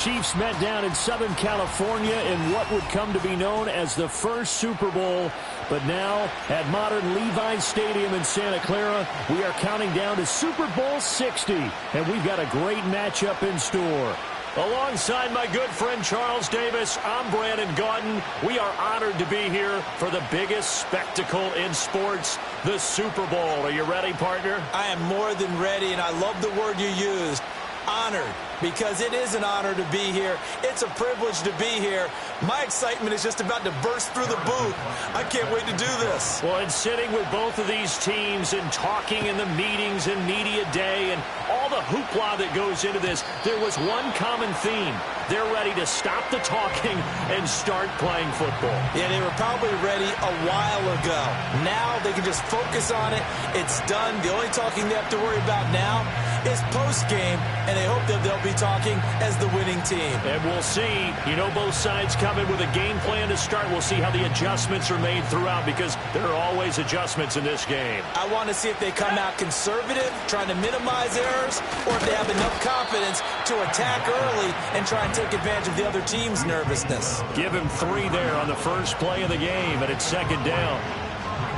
Chiefs met down in Southern California in what would come to be known as the first Super Bowl. But now, at modern Levi's Stadium in Santa Clara, we are counting down to Super Bowl 60. And we've got a great matchup in store. Alongside my good friend Charles Davis, I'm Brandon Gaudin. We are honored to be here for the biggest spectacle in sports, the Super Bowl. Are you ready, partner? I am more than ready, and I love the word you used. Honored, because it is an honor to be here. It's a privilege to be here. My excitement is just about to burst through the booth. I can't wait to do this. Well, and sitting with both of these teams and talking in the meetings and media day and all the hoopla that goes into this, there was one common theme. They're ready to stop the talking and start playing football. Yeah, they were probably ready a while ago. Now they can just focus on it. It's done. The only talking they have to worry about now is post-game, and they hope that they'll be talking as the winning team. And we'll see. You know, both sides come in with a game plan to start. We'll see how the adjustments are made throughout, because there are always adjustments in this game. I want to see if they come out conservative, trying to minimize errors, or if they have enough confidence to attack early and try and take advantage of the other team's nervousness. Give him 3 there on the first play of the game, and it's second down.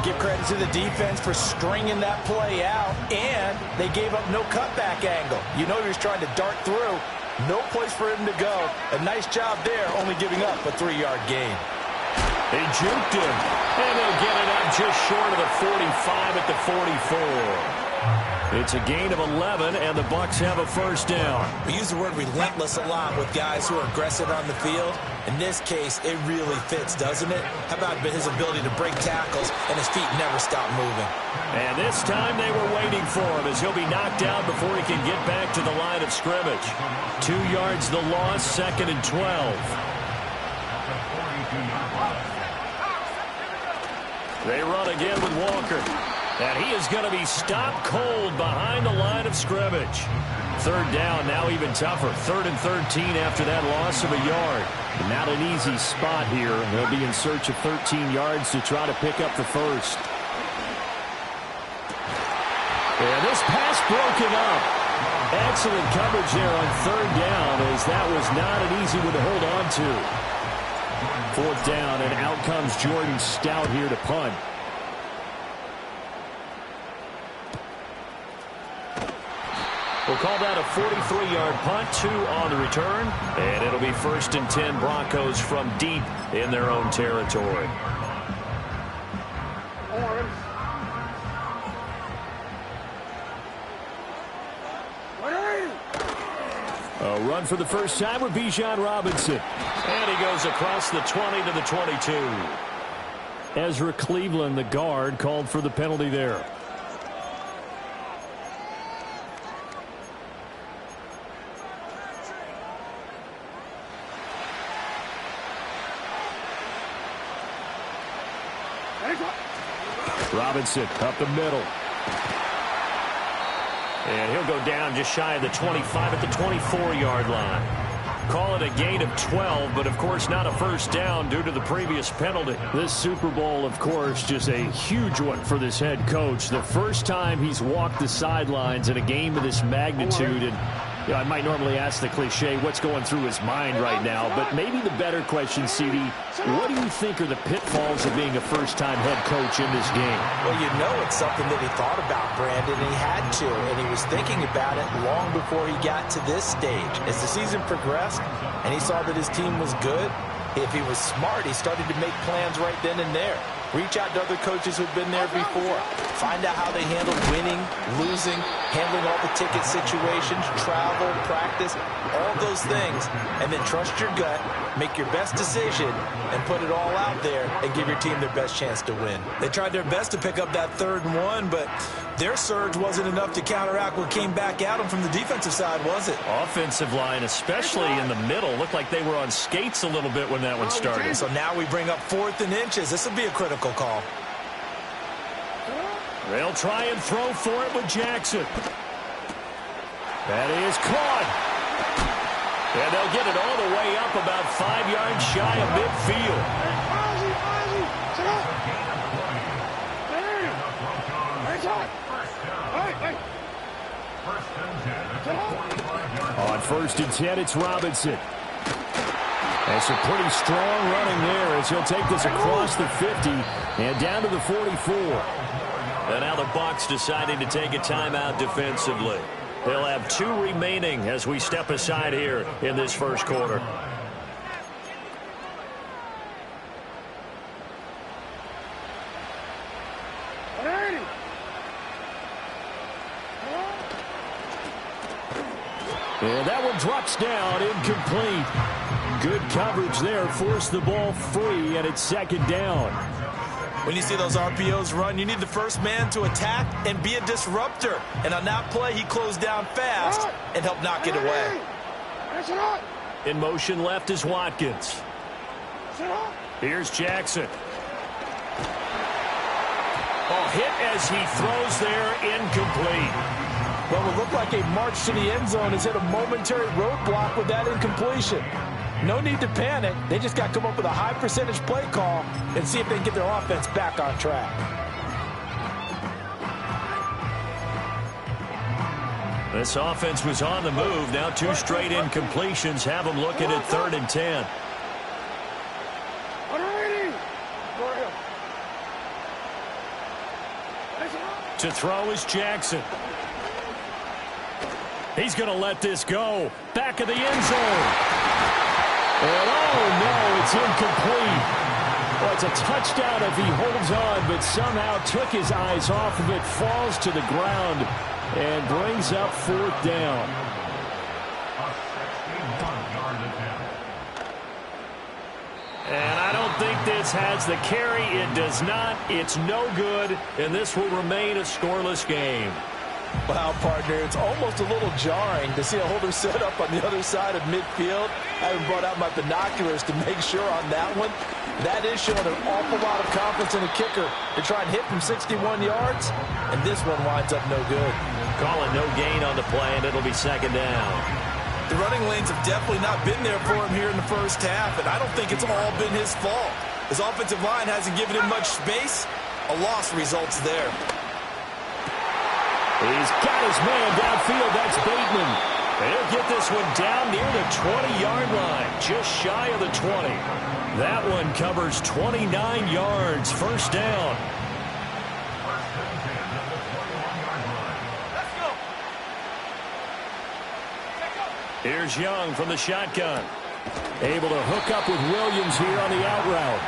Give credit to the defense for stringing that play out, and they gave up no cutback angle. You know he was trying to dart through. No place for him to go. A nice job there, only giving up a 3-yard gain. They juked him, and they'll get it up just short of the 45 at the 44. It's a gain of 11, and the Bucs have a first down. We use the word relentless a lot with guys who are aggressive on the field. In this case, it really fits, doesn't it? How about his ability to break tackles, and his feet never stop moving? And this time they were waiting for him, as he'll be knocked down before he can get back to the line of scrimmage. 2 yards the loss, second and 12. They run again with Walker. And he is going to be stopped cold behind the line of scrimmage. Third down, now even tougher. 3rd and 13 after that loss of a yard. Not an easy spot here. They'll be in search of 13 yards to try to pick up the first. And this pass broken up. Excellent coverage there on 3rd down, as that was not an easy one to hold on to. 4th down, and out comes Jordan Stout here to punt. We'll call that a 43-yard punt, 2 on the return, and it'll be 1st and 10 Broncos from deep in their own territory. A run for the first time with Bijan Robinson. And he goes across the 20 to the 22. Ezra Cleveland, the guard, called for the penalty there. Robinson up the middle. And he'll go down just shy of the 25 at the 24-yard line. Call it a gain of 12, but of course not a first down due to the previous penalty. This Super Bowl, of course, just a huge one for this head coach. The first time he's walked the sidelines in a game of this magnitude. And you know, I might normally ask the cliche, what's going through his mind right now? But maybe the better question, CD, what do you think are the pitfalls of being a first-time head coach in this game? Well, you know it's something that he thought about, Brandon, and he had to. And he was thinking about it long before he got to this stage. As the season progressed and he saw that his team was good, if he was smart, he started to make plans right then and there. Reach out to other coaches who've been there before. Find out how they handle winning, losing, handling all the ticket situations, travel, practice, all those things. And then trust your gut, make your best decision, and put it all out there and give your team their best chance to win. They tried their best to pick up that 3rd and 1, but their surge wasn't enough to counteract what came back at them from the defensive side, was it? Offensive line, especially in the middle, looked like they were on skates a little bit when that one started. So now we bring up 4th and inches. This will be a critical call. They'll try and throw for it with Jackson. That is caught. And they'll get it all the way up about 5 yards shy of midfield. On 1st and 10, it's Robinson. And some pretty strong running there as he'll take this across the 50 and down to the 44. And now the Bucs deciding to take a timeout defensively. They'll have 2 remaining as we step aside here in this first quarter. And that one drops down, incomplete. Good coverage there, forced the ball free, and it's 2nd down. When you see those RPOs run, you need the first man to attack and be a disruptor. And on that play, he closed down fast and helped knock it away. In motion left is Watkins. Here's Jackson. Oh, hit as he throws there, incomplete. Well, it looked like a march to the end zone has hit a momentary roadblock with that incompletion. No need to panic. They just got to come up with a high percentage play call and see if they can get their offense back on track. This offense was on the move. Now 2 straight incompletions have them looking at 3rd and 10. To throw is Jackson. He's going to let this go. Back of the end zone. And oh no, it's incomplete. Well, it's a touchdown if he holds on, but somehow took his eyes off of it, falls to the ground, and brings up 4th down. And I don't think this has the carry. It does not. It's no good, and this will remain a scoreless game. Wow, partner, it's almost a little jarring to see a holder set up on the other side of midfield. I haven't brought out my binoculars to make sure on that one. That is showing an awful lot of confidence in a kicker to try and hit from 61 yards, and this one winds up no good. Call it no gain on the play, and it'll be 2nd down. The running lanes have definitely not been there for him here in the first half, and I don't think it's all been his fault. His offensive line hasn't given him much space. A loss results there. He's got his man downfield. That's Bateman. He'll get this one down near the 20-yard line, just shy of the 20. That one covers 29 yards, 1st down. Here's Young from the shotgun. Able to hook up with Williams here on the out route.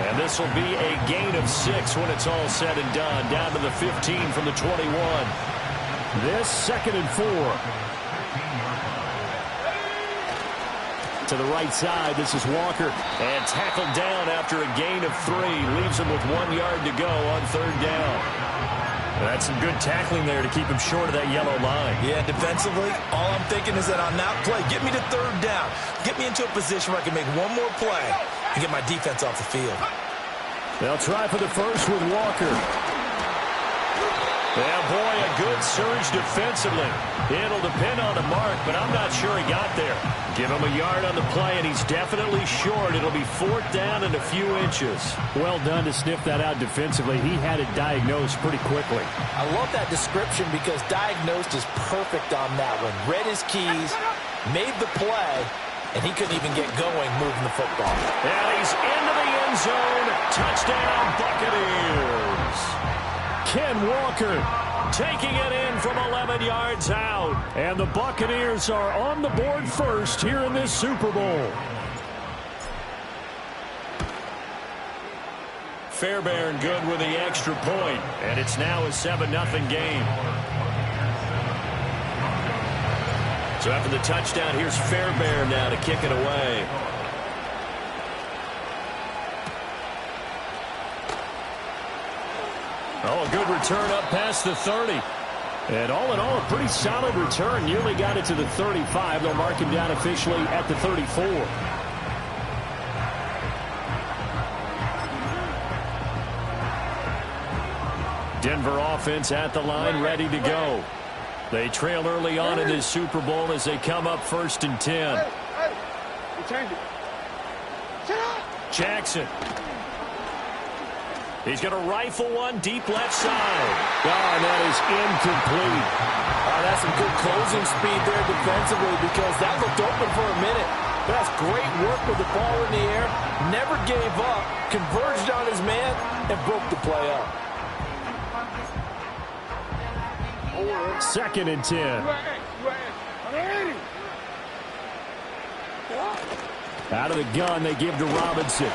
And this will be a gain of 6 when it's all said and done. Down to the 15 from the 21. This 2nd and 4. To the right side, this is Walker. And tackled down after a gain of 3. Leaves him with 1 yard to go on 3rd down. That's some good tackling there to keep him short of that yellow line. Yeah, defensively, all I'm thinking is that on that play, get me to 3rd down. Get me into a position where I can make one more play and get my defense off the field. They'll try for the first with Walker. Yeah, boy, a good surge defensively. It'll depend on the mark, but I'm not sure he got there. Give him a yard on the play, and he's definitely short. It'll be 4th down and a few inches. Well done to sniff that out defensively. He had it diagnosed pretty quickly. I love that description because diagnosed is perfect on that one. Read his keys, made the play, and he couldn't even get going moving the football. And he's into the end zone. Touchdown, Buccaneers. Ken Walker taking it in from 11 yards out. And the Buccaneers are on the board first here in this Super Bowl. Fairbairn good with the extra point. And it's now a 7-0 game. So after the touchdown, here's Fairbairn now to kick it away. Oh, a good return up past the 30. And all in all, a pretty solid return. Nearly got it to the 35. They'll mark him down officially at the 34. Denver offense at the line, ready to go. They trail early on in this Super Bowl as they come up 1st and 10. Jackson. He's going to rifle one deep left side. Oh, and that is incomplete. That's some good closing speed there defensively because that looked open for a minute. But that's great work with the ball in the air. Never gave up, converged on his man, and broke the play up. 2nd and 10. Out of the gun, they give to Robinson.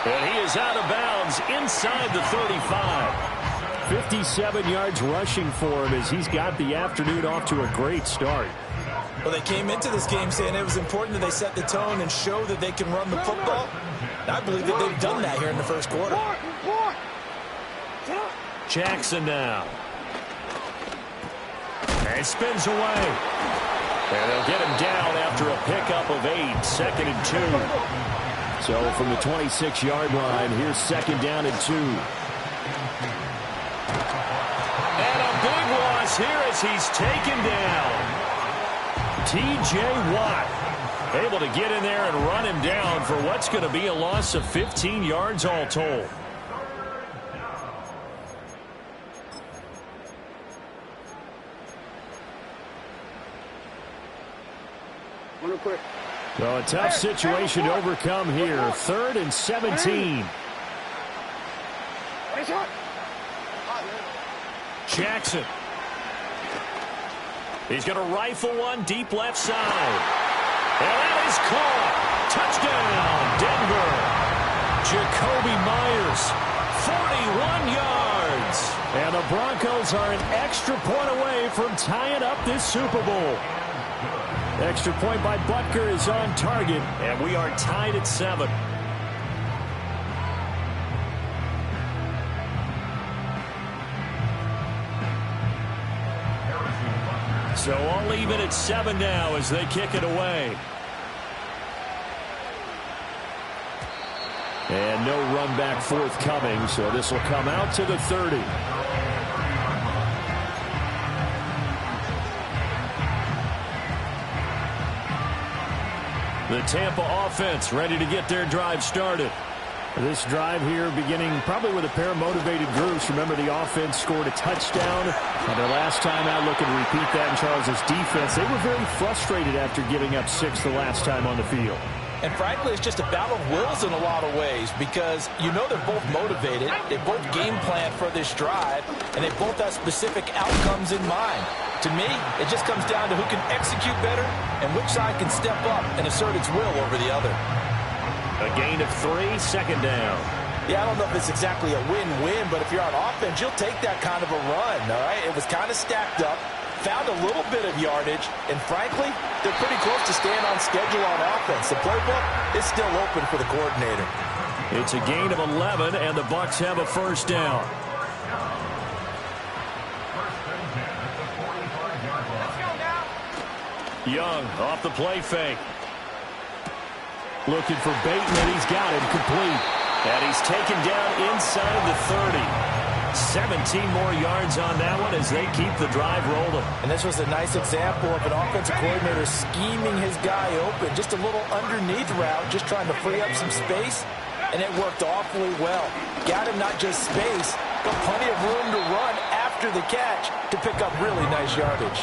And he is out of bounds inside the 35. 57 yards rushing for him as he's got the afternoon off to a great start. Well, they came into this game saying it was important that they set the tone and show that they can run the football. And I believe that they've done that here in the first quarter. Jackson now. And spins away. And they'll get him down after a pickup of 8, 2nd and 2. So from the 26-yard line, here's 2nd down and 2. And a big loss here as he's taken down. T.J. Watt able to get in there and run him down for what's going to be a loss of 15 yards all told. Well, a tough situation to overcome here. 3rd and 17. Jackson. He's going to rifle one deep left side. And that is caught. Touchdown, Denver. Jacoby Myers, 41 yards. And the Broncos are an extra point away from tying up this Super Bowl. Extra point by Butker is on target, and we are tied at 7. So all even at 7 now as they kick it away. And no run back forthcoming, so this will come out to the 30. The Tampa offense ready to get their drive started. This drive here beginning probably with a pair of motivated groups. Remember, the offense scored a touchdown. And their last time out looking to repeat that in Charles' defense. They were very frustrated after giving up 6 the last time on the field. And frankly, it's just a battle of wills in a lot of ways because you know they're both motivated. They both game plan for this drive, and they both have specific outcomes in mind. To me, it just comes down to who can execute better and which side can step up and assert its will over the other. A gain of 3, 2nd down. Yeah, I don't know if it's exactly a win-win, but if you're on offense, you'll take that kind of a run, all right? It was kind of stacked up, found a little bit of yardage, and frankly, they're pretty close to staying on schedule on offense. The playbook is still open for the coordinator. It's a gain of 11, and the Bucs have a 1st down. Young off the play fake. Looking for Bateman. He's got him complete. And he's taken down inside the 30. 17 more yards on that one as they keep the drive rolling. And this was a nice example of an offensive coordinator scheming his guy open. Just a little underneath route, just trying to free up some space. And it worked awfully well. Got him not just space, but plenty of room to run after the catch to pick up really nice yardage.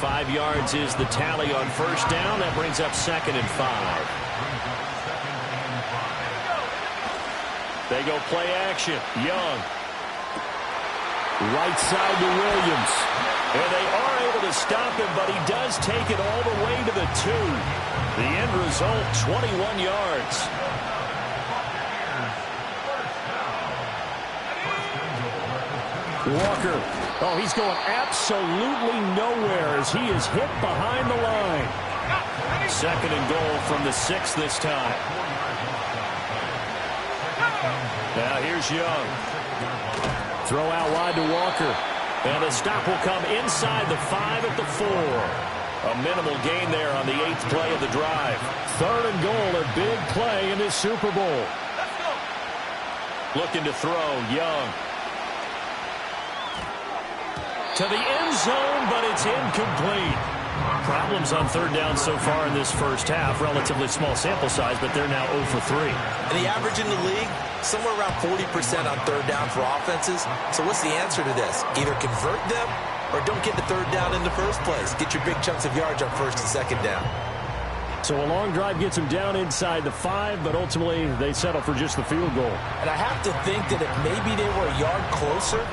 5 yards is the tally on 1st down. That brings up 2nd and 5. They go play action. Young. Right side to Williams. And they are able to stop him, but he does take it all the way to the 2. The end result, 21 yards. Walker. Oh, he's going absolutely nowhere as he is hit behind the line. 2nd and goal from the 6 this time. Now here's Young. Throw out wide to Walker. And the stop will come inside the 5 at the 4. A minimal gain there on the 8th play of the drive. 3rd and goal, a big play in this Super Bowl. Looking to throw, Young. To the end zone, but it's incomplete. Problems on third down so far in this first half. Relatively small sample size, but they're now 0 for 3. And the average in the league, somewhere around 40% on third down for offenses. So what's the answer to this? Either convert them or don't get the third down in the first place. Get your big chunks of yards on first and second down. So a long drive gets them down inside the 5, but ultimately they settle for just the field goal. And I have to think that if maybe they were a yard closer,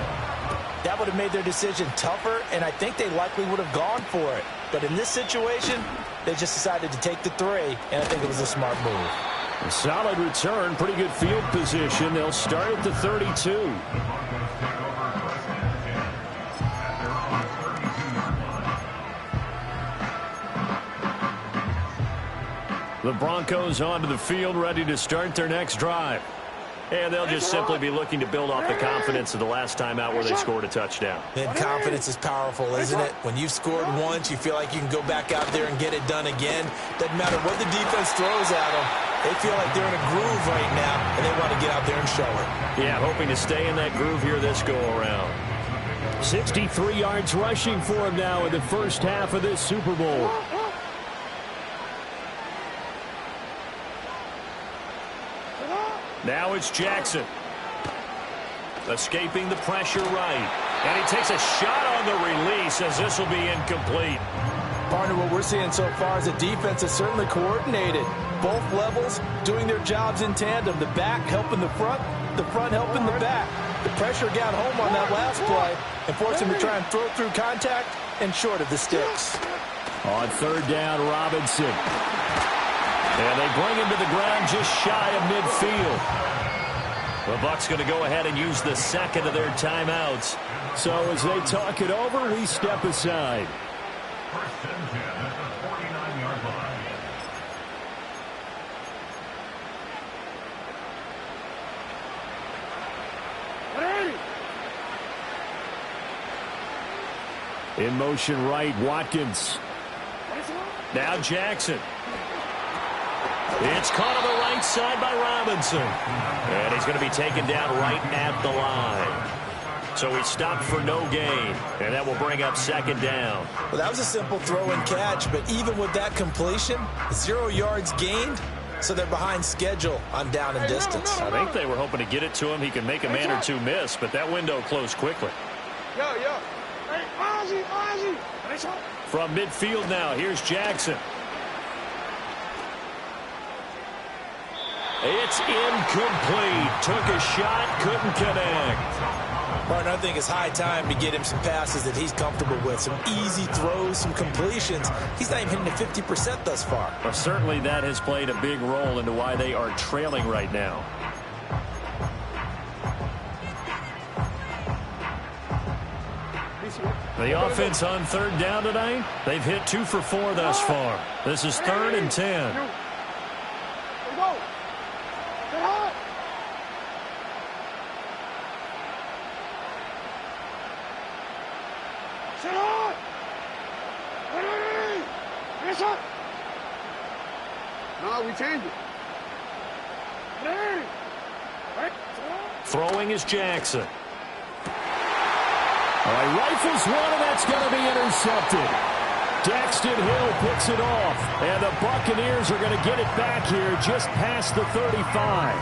that would have made their decision tougher, and I think they likely would have gone for it. But in this situation, they just decided to take the 3, and I think it was a smart move. A solid return, pretty good field position. They'll start at the 32. The Broncos onto the field, ready to start their next drive. And they'll just simply be looking to build off the confidence of the last time out where they scored a touchdown. And confidence is powerful, isn't it? When you've scored once, you feel like you can go back out there and get it done again. Doesn't matter what the defense throws at them. They feel like they're in a groove right now, and they want to get out there and show it. Yeah, hoping to stay in that groove here this go-around. 63 yards rushing for him now in the first half of this Super Bowl. Now it's Jackson. Escaping the pressure right. And he takes a shot on the release as this will be incomplete. Partner, what we're seeing so far is the defense is certainly coordinated. Both levels doing their jobs in tandem. The back helping the front helping the back. The pressure got home on that last play and forced him to try and throw through contact and short of the sticks. On third down, Robinson. And they bring him to the ground just shy of midfield. The Bucs going to go ahead and use the second of their timeouts. So as they talk it over, we step aside. First and 10 at the 49-yard line. In motion right, Watkins. Now Jackson. It's caught on the right side by Robinson. And he's going to be taken down right at the line. So he stopped for no gain. And that will bring up second down. Well, that was a simple throw and catch, but even with that completion, 0 yards gained, so they're behind schedule on down and distance. I think they were hoping to get it to him. He can make a man or two miss, but that window closed quickly. From midfield now, here's Jackson. It's incomplete. Took a shot, couldn't connect. Martin, I think it's high time to get him some passes that he's comfortable with. Some easy throws, some completions. He's not even hitting the 50% thus far. Well, certainly that has played a big role into why they are trailing right now. The offense on third down tonight, they've hit 2 for 4 thus far. This is 3rd and 10. No, we change it. Throwing is Jackson. All right, rifles one, and that's going to be intercepted. Daxton Hill picks it off, and the Buccaneers are going to get it back here just past the 35.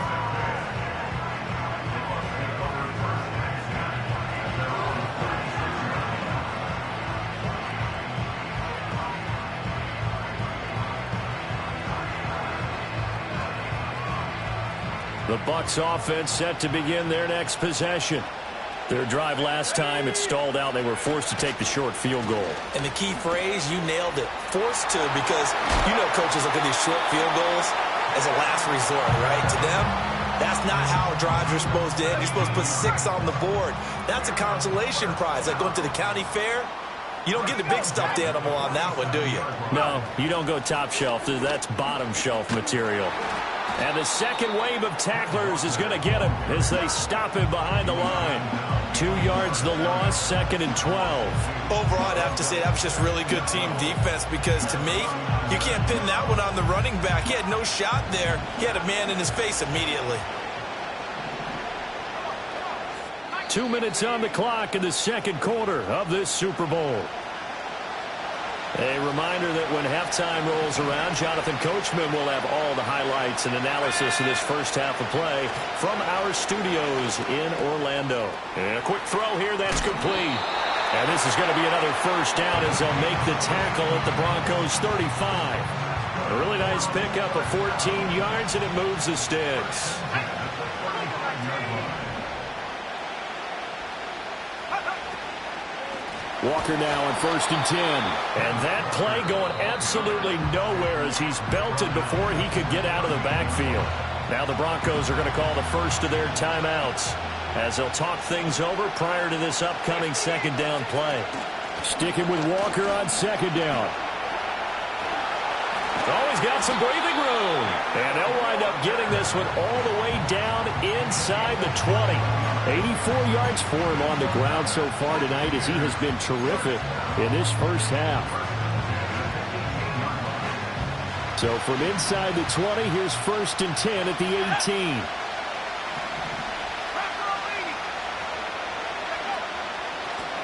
The Bucs offense set to begin their next possession. Their drive last time, it stalled out. They were forced to take the short field goal. And the key phrase, you nailed it. Forced to, because you know coaches look at these short field goals as a last resort, right? To them, that's not how drives are supposed to end. You're supposed to put 6 on the board. That's a consolation prize. Like going to the county fair, you don't get the big stuffed animal on that one, do you? No, you don't go top shelf. That's bottom shelf material. And the second wave of tacklers is going to get him as they stop him behind the line. 2 yards the loss, 2nd and 12. Overall, I'd have to say that was just really good team defense because, to me, you can't pin that one on the running back. He had no shot there. He had a man in his face immediately. 2 minutes on the clock in the second quarter of this Super Bowl. A reminder that when halftime rolls around, Jonathan Coachman will have all the highlights and analysis of this first half of play from our studios in Orlando. And a quick throw here, that's complete. And this is going to be another first down as they'll make the tackle at the Broncos 35. A really nice pickup of 14 yards, and it moves the sticks. Walker now on 1st and 10. And that play going absolutely nowhere as he's belted before he could get out of the backfield. Now the Broncos are going to call the first of their timeouts as they'll talk things over prior to this upcoming second down play. Sticking with Walker on 2nd down. Always got some breathing room. And they'll wind up getting this one all the way down inside the 20. 84 yards for him on the ground so far tonight as he has been terrific in this first half. So from inside the 20, here's 1st and 10 at the 18.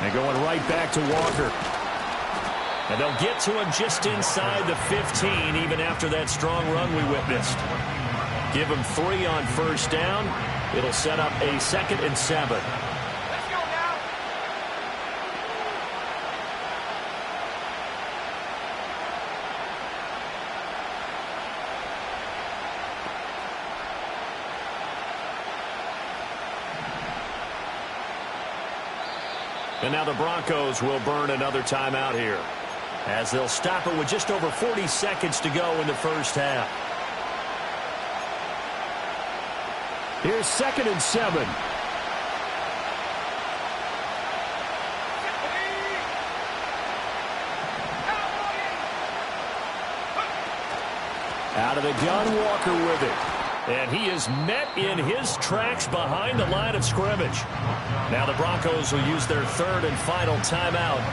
And going right back to Walker. And they'll get to him just inside the 15, even after that strong run we witnessed. Give him 3 on 1st down. It'll set up a 2nd and 7. Let's go now. And now the Broncos will burn another timeout here, as they'll stop it with just over 40 seconds to go in the first half. Here's 2nd and 7. Out of the gun, Walker with it. And he is met in his tracks behind the line of scrimmage. Now the Broncos will use their 3rd and final timeout,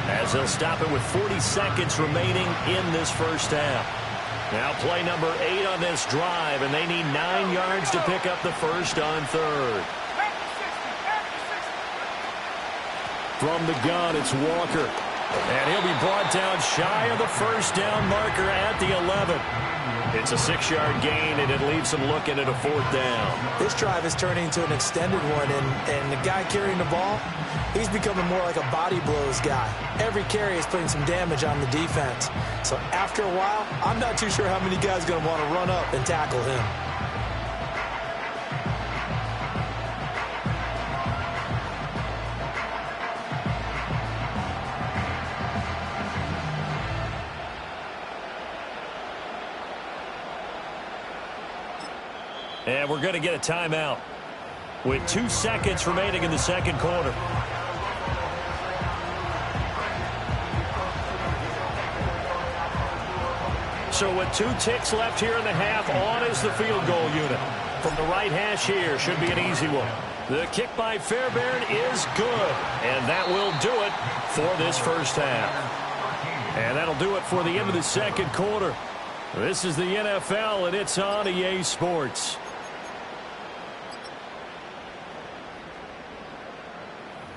as they'll stop it with 40 seconds remaining in this first half. Now play number 8 on this drive, and they need 9 yards to pick up the first on 3rd. From the gun, it's Walker. And he'll be brought down shy of the first down marker at the 11. It's a 6-yard gain, and it leaves them looking at a 4th down. This drive is turning into an extended one, and the guy carrying the ball, he's becoming more like a body blows guy. Every carry is putting some damage on the defense. So after a while, I'm not too sure how many guys are going to want to run up and tackle him. And we're going to get a timeout with 2 seconds remaining in the second quarter. So with 2 ticks left here in the half, on is the field goal unit. From the right hash here, should be an easy one. The kick by Fairbairn is good, and that will do it for this first half. And that'll do it for the end of the second quarter. This is the NFL, and it's on EA Sports.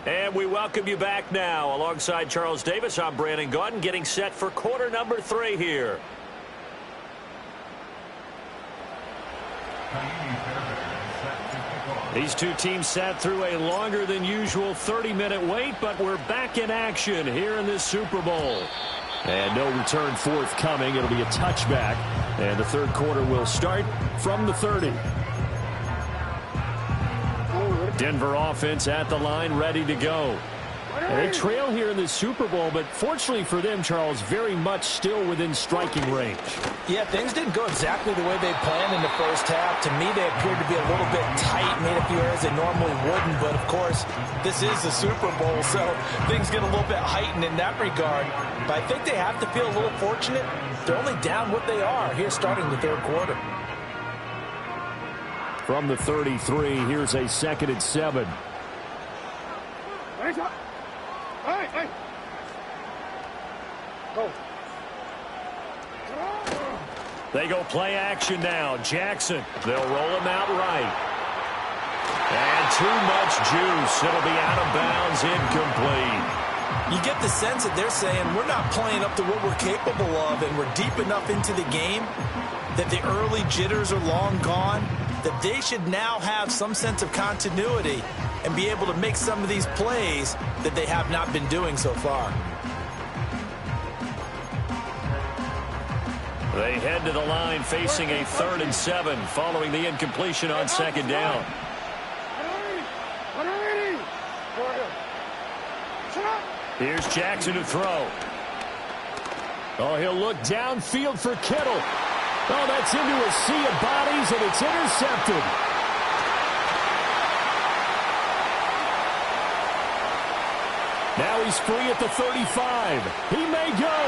And we welcome you back now. Alongside Charles Davis, I'm Brandon Gaudin, getting set for quarter number 3 here. These two teams sat through a longer than usual 30-minute wait, but we're back in action here in this Super Bowl. And no return forthcoming. It'll be a touchback. And the third quarter will start from the 30. Denver offense at the line, ready to go. And they trail here in the Super Bowl, but fortunately for them, Charles, very much still within striking range. Yeah, things didn't go exactly the way they planned in the first half. To me, they appeared to be a little bit tight, made a few errors they normally wouldn't. But, of course, this is the Super Bowl, so things get a little bit heightened in that regard. But I think they have to feel a little fortunate. They're only down what they are here starting the third quarter. From the 33, here's a 2nd and 7. Hey. Go. They go play action now. Jackson, they'll roll him out right. And too much juice. It'll be out of bounds, incomplete. You get the sense that they're saying we're not playing up to what we're capable of, and we're deep enough into the game that the early jitters are long gone, that they should now have some sense of continuity and be able to make some of these plays that they have not been doing so far. They head to the line facing a 3rd and 7 following the incompletion on 2nd down. Here's Jackson to throw. Oh, he'll look downfield for Kittle. Oh, that's into a sea of bodies, and it's intercepted. Now he's free at the 35. He may go.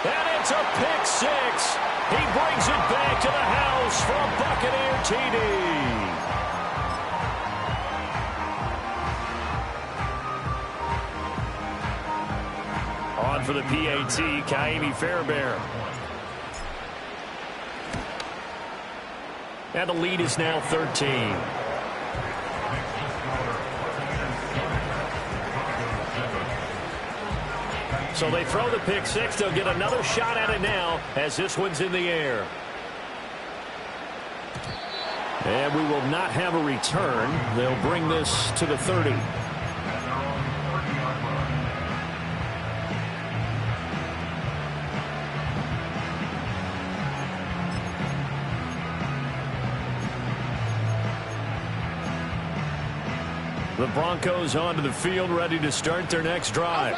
And it's a pick 6. He brings it back to the house for a Buccaneer TD. On for the PAT, Kaimi Fairbairn. And the lead is now 13. So they throw the pick 6. They'll get another shot at it now as this one's in the air. And we will not have a return. They'll bring this to the 30. The Broncos onto the field, ready to start their next drive.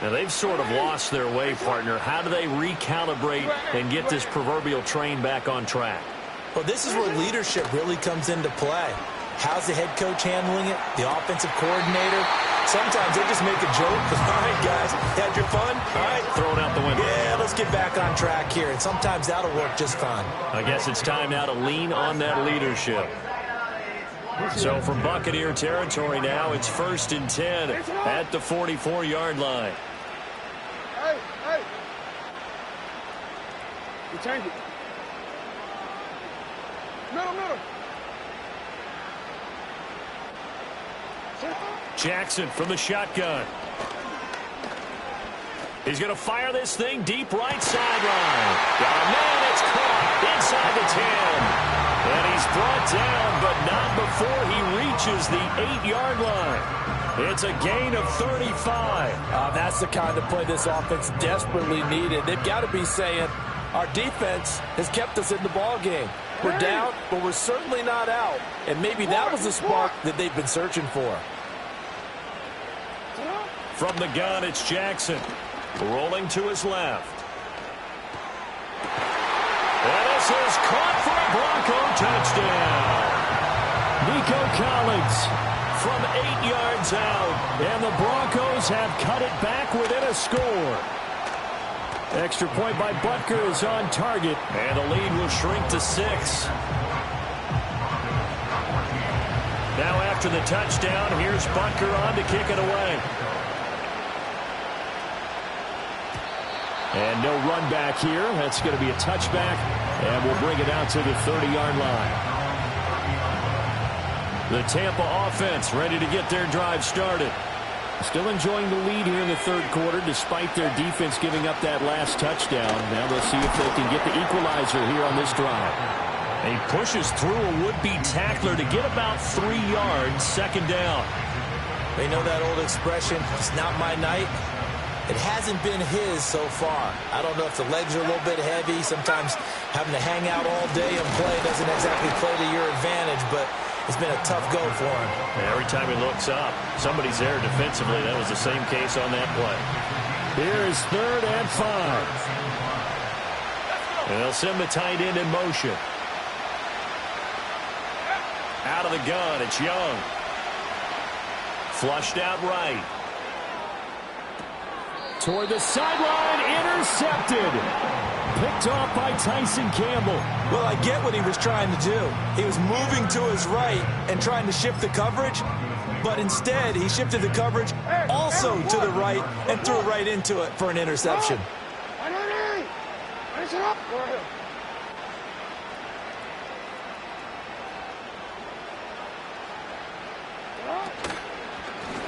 Now, they've sort of lost their way, partner. How do they recalibrate and get this proverbial train back on track? Well, this is where leadership really comes into play. How's the head coach handling it? The offensive coordinator? Sometimes they just make a joke. All right, guys, had your fun? All right. Throw it out the window. Yeah, let's get back on track here. And sometimes that'll work just fine. I guess it's time now to lean on that leadership. So from Buccaneer territory now, it's 1st and 10 at the 44-yard line. Hey, hey. You change it. Middle. Jackson from the shotgun. He's going to fire this thing deep right sideline. Oh, man, it's caught inside the 10. And he's brought down, but not before he reaches the 8-yard line. It's a gain of 35. That's the kind of play this offense desperately needed. They've got to be saying, our defense has kept us in the ball game. We're down, but we're certainly not out. And maybe that was the spark that they've been searching for. From the gun, it's Jackson. Rolling to his left. And this is caught for a Bronco touchdown. Nico Collins from 8 yards out. And the Broncos have cut it back within a score. Extra point by Butker is on target. And the lead will shrink to 6. Now after the touchdown, here's Butker on to kick it away. And no run back here. That's going to be a touchback. And we'll bring it out to the 30-yard line. The Tampa offense ready to get their drive started. Still enjoying the lead here in the 3rd quarter despite their defense giving up that last touchdown. Now they'll see if they can get the equalizer here on this drive. He pushes through a would-be tackler to get about 3 yards, 2nd down. They know that old expression, it's not my night. It hasn't been his so far. I don't know if the legs are a little bit heavy. Sometimes having to hang out all day and play doesn't exactly play to your advantage, but it's been a tough go for him. Every time he looks up, somebody's there defensively. That was the same case on that play. Here is 3rd and 5. And they'll send the tight end in motion. Out of the gun, it's Young. Flushed out right. Toward the sideline, intercepted. Picked off by Tyson Campbell. Well, I get what he was trying to do. He was moving to his right and trying to shift the coverage, but instead he shifted the coverage also to the right and threw right into it for an interception.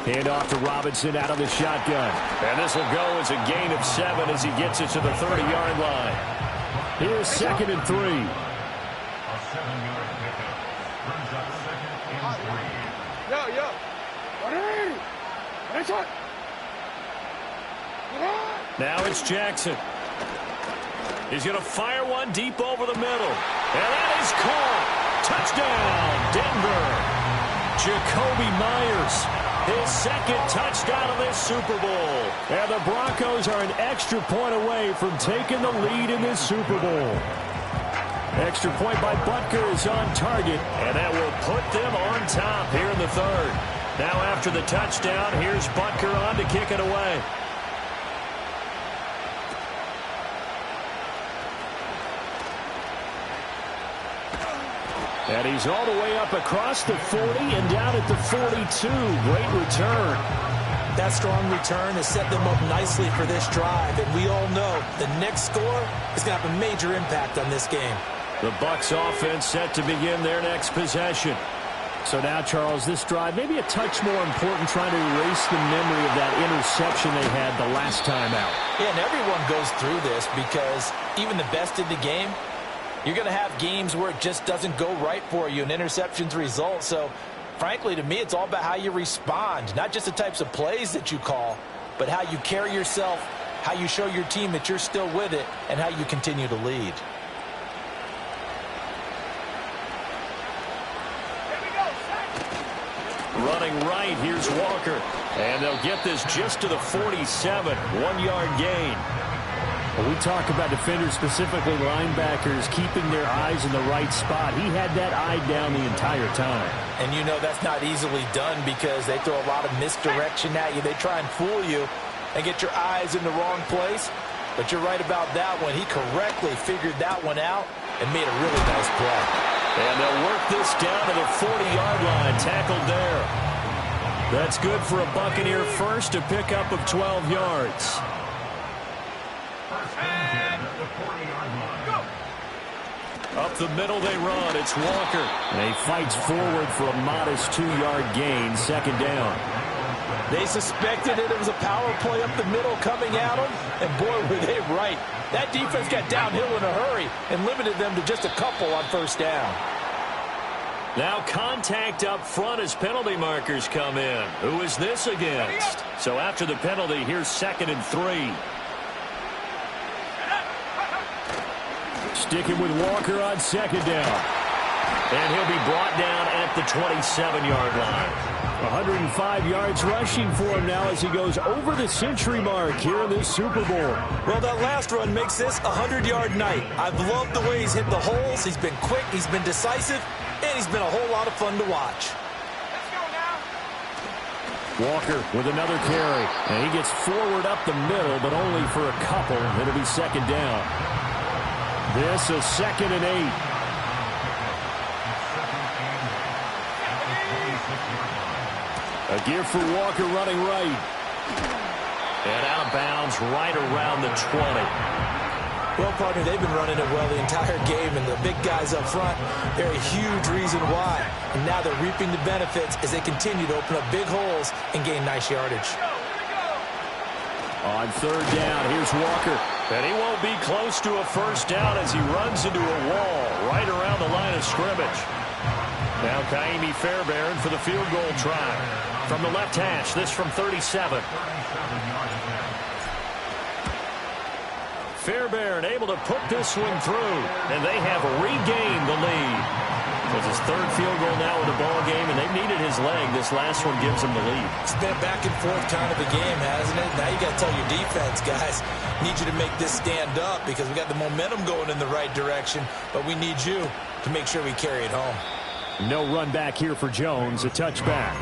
Hand off to Robinson out of the shotgun. And this will go as a gain of 7 as he gets it to the 30-yard line. Here's 2nd and 3. A 7-yard pickup. Brings up 2nd and 3. Yo. Now it's Jackson. He's going to fire one deep over the middle. And that is caught. Touchdown, Denver. Jacoby Myers, his 2nd touchdown of this Super Bowl. And the Broncos are an extra point away from taking the lead in this Super Bowl. Extra point by Butker is on target, and that will put them on top here in the 3rd. Now after the touchdown, here's Butker on to kick it away. And he's all the way up across the 40 and down at the 42. Great return. That strong return has set them up nicely for this drive, and we all know the next score is going to have a major impact on this game. The Bucs offense set to begin their next possession. So now, Charles, this drive maybe a touch more important, trying to erase the memory of that interception they had the last time out. Yeah, and everyone goes through this because even the best in the game, you're going to have games where it just doesn't go right for you, and interceptions result. So, frankly, to me, it's all about how you respond, not just the types of plays that you call, but how you carry yourself, how you show your team that you're still with it, and how you continue to lead. Running right, here's Walker. And they'll get this just to the 47, 1-yard gain. When we talk about defenders, specifically linebackers, keeping their eyes in the right spot, he had that eye down the entire time. And you know that's not easily done because they throw a lot of misdirection at you. They try and fool you and get your eyes in the wrong place. But you're right about that one. He correctly figured that one out and made a really nice play. And they'll work this down to the 40-yard line, tackled there. That's good for a Buccaneer first, a pickup of 12 yards. Up the middle they run. It's Walker. And he fights forward for a modest 2-yard gain, 2nd down. They suspected it was a power play up the middle coming at them, and boy, were they right. That defense got downhill in a hurry and limited them to just a couple on 1st down. Now contact up front as penalty markers come in. Who is this against? So after the penalty, here's 2nd and 3. Sticking with Walker on 2nd down. And he'll be brought down at the 27-yard line. 105 yards rushing for him now as he goes over the century mark here in this Super Bowl. Well, that last run makes this a 100-yard night. I've loved the way he's hit the holes. He's been quick, he's been decisive, and he's been a whole lot of fun to watch. Walker with another carry. And he gets forward up the middle, but only for a couple. It'll be 2nd down. This is 2nd and 8. A give for Walker running right. And out of bounds right around the 20. Well, partner, they've been running it well the entire game, and the big guys up front, they're a huge reason why. And now they're reaping the benefits as they continue to open up big holes and gain nice yardage. On 3rd down, here's Walker. And he won't be close to a 1st down as he runs into a wall right around the line of scrimmage. Now Kaimi Fairbairn for the field goal try. From the left hash, this from 37. Fairbairn able to put this one through, and they have regained the lead. It's his 3rd field goal now in the ball game, and they've needed his leg. This last one gives them the lead. It's been a back and forth kind of a game, hasn't it? Now you got to tell your defense, guys, need you to make this stand up because we got the momentum going in the right direction, but we need you to make sure we carry it home. No run back here for Jones, a touchback.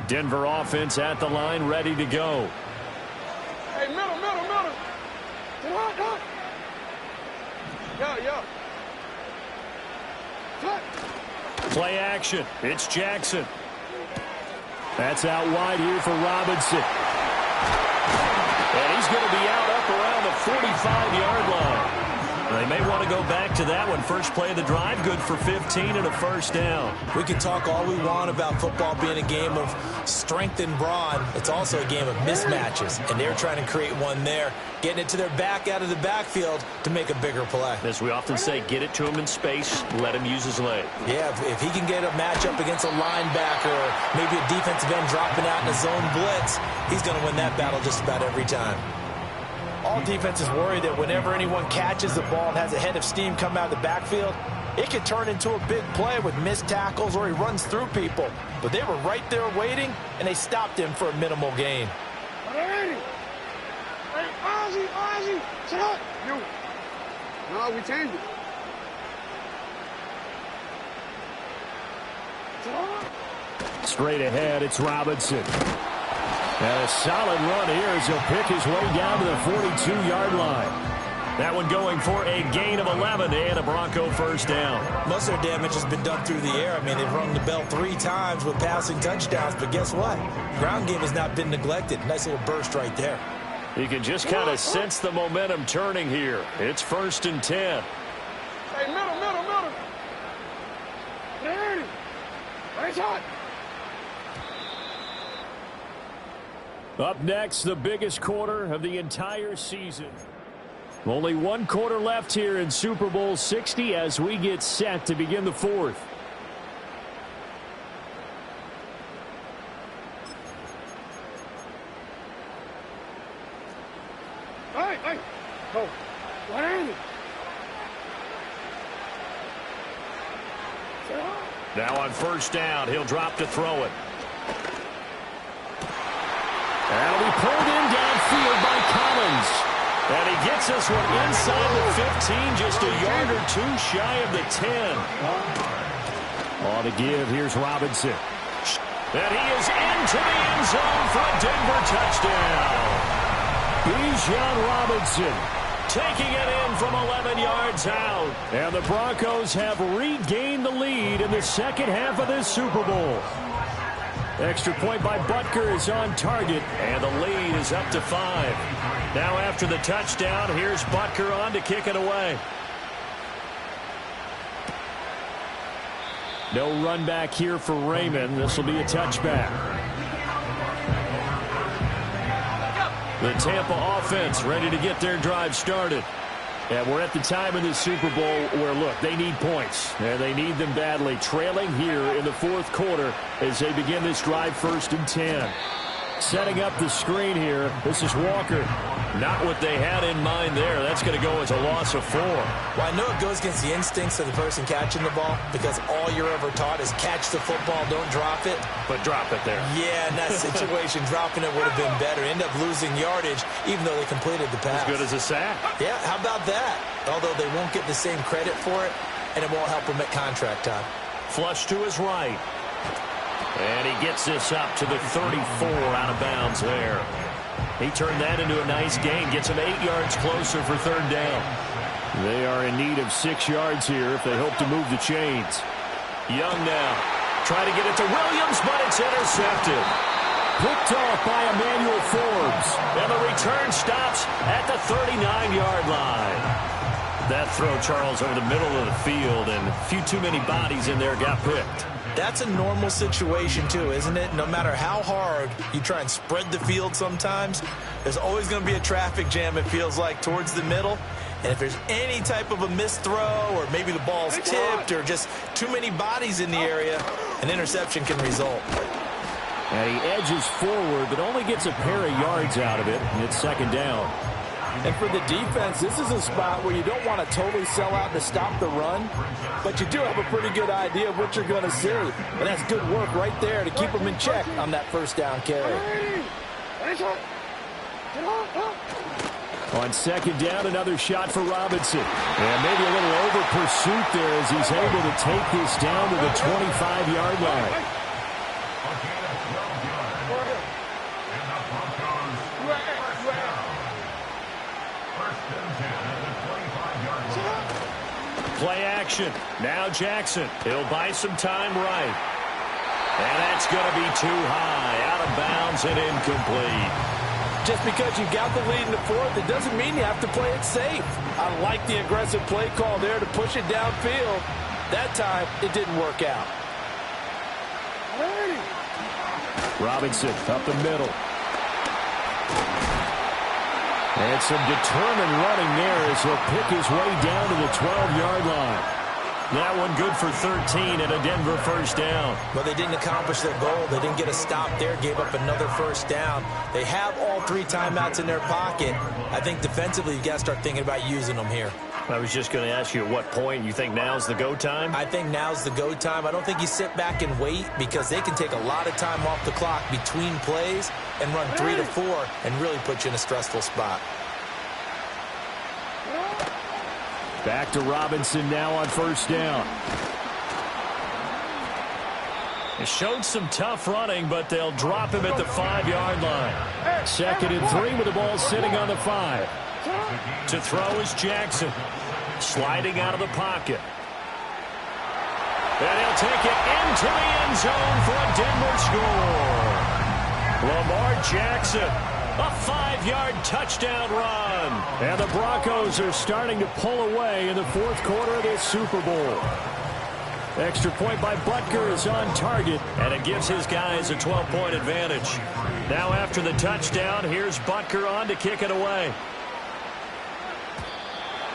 Denver offense at the line, ready to go. Hey, middle. Yo. Play action. It's Jackson. That's out wide here for Robinson. And he's going to be out up around the 45-yard line. They may want to go back to that one. First play of the drive, good for 15 and a first down. We can talk all we want about football being a game of strength and brawn. It's also a game of mismatches, and they're trying to create one there, getting it to their back out of the backfield to make a bigger play. As we often say, get it to him in space, let him use his leg. Yeah, if he can get a matchup against a linebacker or maybe a defensive end dropping out in a zone blitz, he's going to win that battle just about every time. All defenses worry that whenever anyone catches the ball and has a head of steam come out of the backfield, it could turn into a big play with missed tackles or he runs through people. But they were right there waiting, and they stopped him for a minimal gain. Hey, Ozzy, shut up. No, we changed it. Straight ahead, it's Robinson. And a solid run here as he'll pick his way down to the 42-yard line. That one going for a gain of 11 and a Bronco first down. Most of their damage has been done through the air. I mean, they've rung the bell 3 times with passing touchdowns, but guess what? Ground game has not been neglected. Nice little burst right there. You can just kind of sense the momentum turning here. It's 1st and 10. Hey, middle. Hey, right shot. Up next, the biggest quarter of the entire season. Only one quarter left here in Super Bowl 60 as we get set to begin the fourth. Hey. Oh, what is it? Now on first down, he'll drop to throw it. That'll be pulled in downfield by Collins. And he gets this one inside the 15, just a yard or two shy of the 10. On the give, here's Robinson. And he is into the end zone for a Denver touchdown. Bijan Robinson taking it in from 11 yards out. And the Broncos have regained the lead in the second half of this Super Bowl. Extra point by Butker is on target. And the lead is up to 5. Now after the touchdown, here's Butker on to kick it away. No run back here for Raymond. This will be a touchback. The Tampa offense ready to get their drive started. And we're at the time in the Super Bowl where, look, they need points. And they need them badly. Trailing here in the fourth quarter as they begin this drive 1st and 10. Setting up the screen here. This is Walker. Not what they had in mind there. That's going to go as a loss of 4. Well, I know it goes against the instincts of the person catching the ball because all you're ever taught is catch the football, don't drop it. But drop it there. Yeah, in that situation, dropping it would have been better. End up losing yardage even though they completed the pass. As good as a sack. Yeah, how about that? Although they won't get the same credit for it, and it won't help them at contract time. Flush to his right. And he gets this up to the 34 out of bounds there. He turned that into a nice gain. Gets him 8 yards closer for 3rd down. They are in need of 6 yards here if they hope to move the chains. Young now. Trying to get it to Williams, but it's intercepted. Picked off by Emmanuel Forbes. And the return stops at the 39-yard line. That throw, Charles, over the middle of the field, and a few too many bodies in there got picked. That's a normal situation, too, isn't it? No matter how hard you try and spread the field sometimes, there's always going to be a traffic jam, it feels like, towards the middle. And if there's any type of a missed throw or maybe the ball's tipped or just too many bodies in the area, an interception can result. And he edges forward, but only gets a pair of yards out of it, and it's 2nd down. And for the defense, this is a spot where you don't want to totally sell out to stop the run, but you do have a pretty good idea of what you're going to see. And that's good work right there to keep them in check on that 1st down carry. On 2nd down, another shot for Robinson. And maybe a little over pursuit there as he's able to take this down to the 25-yard line. Play action. Now Jackson. He'll buy some time right. And that's going to be too high. Out of bounds and incomplete. Just because you got the lead in the fourth, it doesn't mean you have to play it safe. I like the aggressive play call there to push it downfield. That time, it didn't work out. Robinson up the middle. And some determined running there as he'll pick his way down to the 12-yard line. That one good for 13 and a Denver first down. Well, they didn't accomplish their goal. They didn't get a stop there, gave up another first down. They have all 3 timeouts in their pocket. I think defensively, you got to start thinking about using them here. I was just going to ask you at what point you think now's the go time? I think now's the go time. I don't think you sit back and wait because they can take a lot of time off the clock between plays and run 3 to 4 and really put you in a stressful spot. Back to Robinson now on first down. He showed some tough running, but they'll drop him at the 5-yard line. 2nd and 3 with the ball sitting on the 5. To throw is Jackson. Sliding out of the pocket. And he'll take it into the end zone for a Denver score. Lamar Jackson, a 5-yard touchdown run. And the Broncos are starting to pull away in the 4th quarter of this Super Bowl. Extra point by Butker is on target. And it gives his guys a 12-point advantage. Now after the touchdown, here's Butker on to kick it away.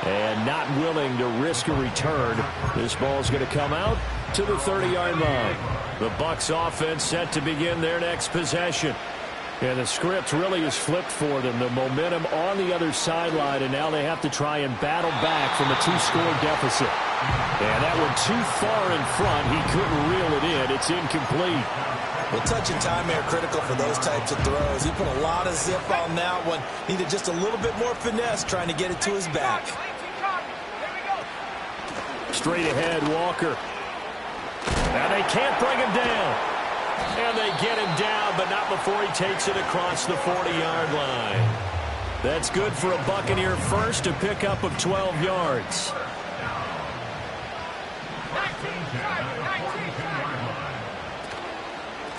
And not willing to risk a return. This ball's going to come out to the 30-yard line. The Bucs offense set to begin their next possession. And the script really is flipped for them. The momentum on the other sideline, and now they have to try and battle back from a 2-score deficit. And that one too far in front. He couldn't reel it in. It's incomplete. Well, touch and time are critical for those types of throws. He put a lot of zip on that one. Needed just a little bit more finesse trying to get it to his back. Straight ahead, Walker. And they can't bring him down. And they get him down, but not before he takes it across the 40-yard line. That's good for a Buccaneer first, a pickup of 12 yards.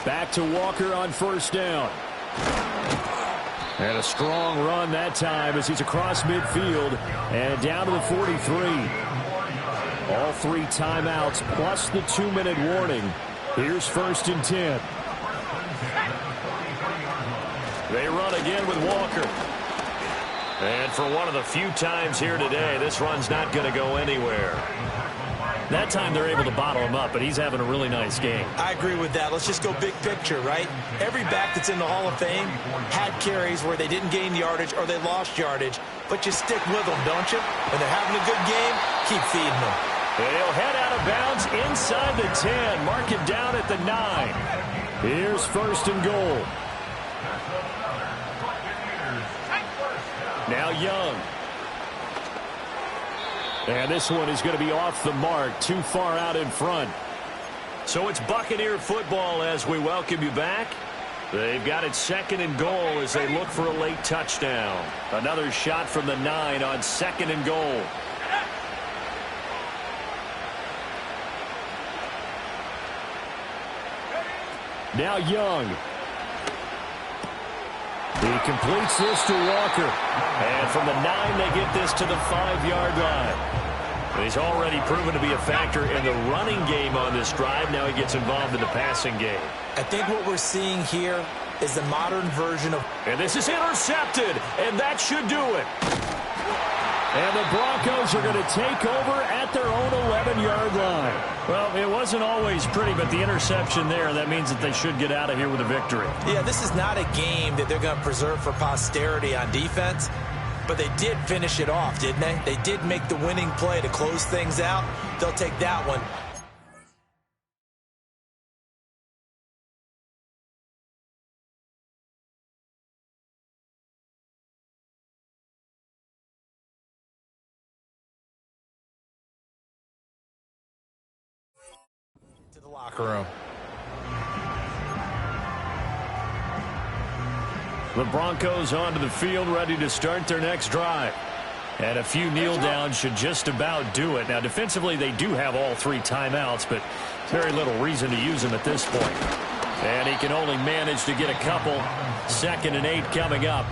Back to Walker on first down. And a strong run that time as he's across midfield and down to the 43. All 3 timeouts plus the 2-minute warning. Here's 1st and 10. They run again with Walker. And for one of the few times here today, this run's not going to go anywhere. That time they're able to bottle him up, but he's having a really nice game. I agree with that. Let's just go big picture, right? Every back that's in the Hall of Fame had carries where they didn't gain yardage or they lost yardage, but you stick with them, don't you? When they're having a good game, keep feeding them. He'll head out of bounds inside the 10. Mark it down at the 9. Here's 1st and goal. Now Young. And this one is going to be off the mark, too far out in front. So it's Buccaneer football as we welcome you back. They've got it 2nd and goal as they look for a late touchdown. Another shot from the 9 on 2nd and goal. Now Young. He completes this to Walker. And from the 9, they get this to the 5-yard line. He's already proven to be a factor in the running game on this drive. Now he gets involved in the passing game. I think what we're seeing here is the modern version of... And this is intercepted, and that should do it. And the Broncos are going to take over at their own 11-yard line. Well, it wasn't always pretty, but the interception there, that means that they should get out of here with a victory. Yeah, this is not a game that they're going to preserve for posterity on defense, but they did finish it off, didn't they? They did make the winning play to close things out. They'll take that one. To the locker room. The Broncos onto the field, ready to start their next drive. And a few kneel downs should just about do it. Now, defensively, they do have all 3 timeouts, but very little reason to use them at this point. And he can only manage to get a couple. 2nd and 8 coming up.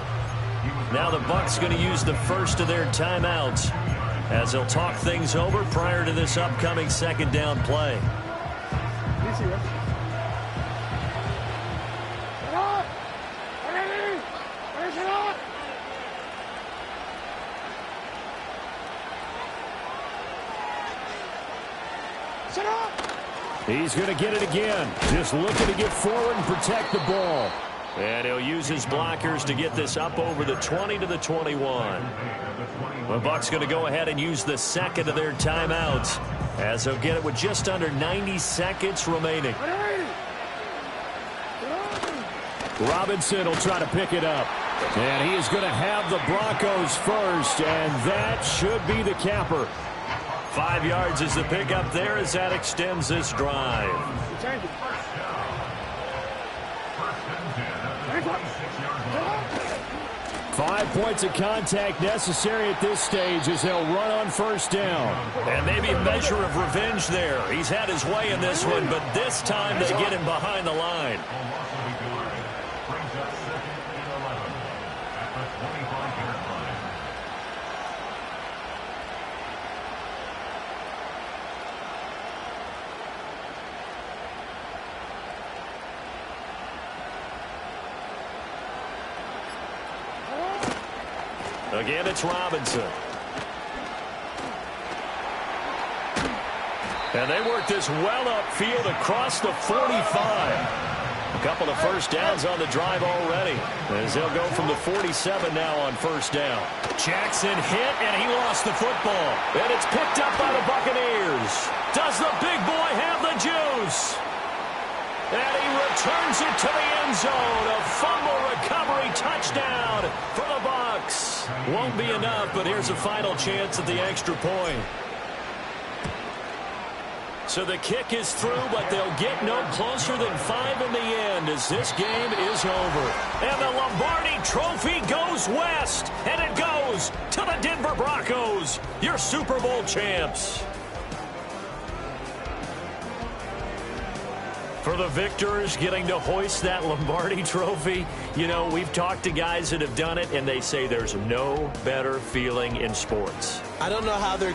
Now the Bucs going to use the first of their timeouts as they'll talk things over prior to this upcoming 2nd down play. He's going to get it again. Just looking to get forward and protect the ball. And he'll use his blockers to get this up over the 20 to the 21. The Bucs going to go ahead and use the 2nd of their timeouts as they'll get it with just under 90 seconds remaining. Robinson will try to pick it up. And he is going to have the Broncos first, and that should be the capper. 5 yards is the pickup there as that extends this drive. 5 points of contact necessary at this stage as they'll run on 1st down. And maybe a measure of revenge there. He's had his way in this one, but this time they get him behind the line. Again, it's Robinson. And they work this well upfield across the 45. A couple of 1st downs on the drive already, as they'll go from the 47 now on 1st down. Jackson hit, and he lost the football. And it's picked up by the Buccaneers. Does the big boy have the juice? And he returns it to the end zone. A fumble recovery touchdown for the Bucs. Won't be enough, but here's a final chance at the extra point. So the kick is through, but they'll get no closer than 5 in the end as this game is over. And the Lombardi Trophy goes west, and it goes to the Denver Broncos, your Super Bowl champs. For the victors getting to hoist that Lombardi Trophy, you know, we've talked to guys that have done it, and they say there's no better feeling in sports. I don't know how they're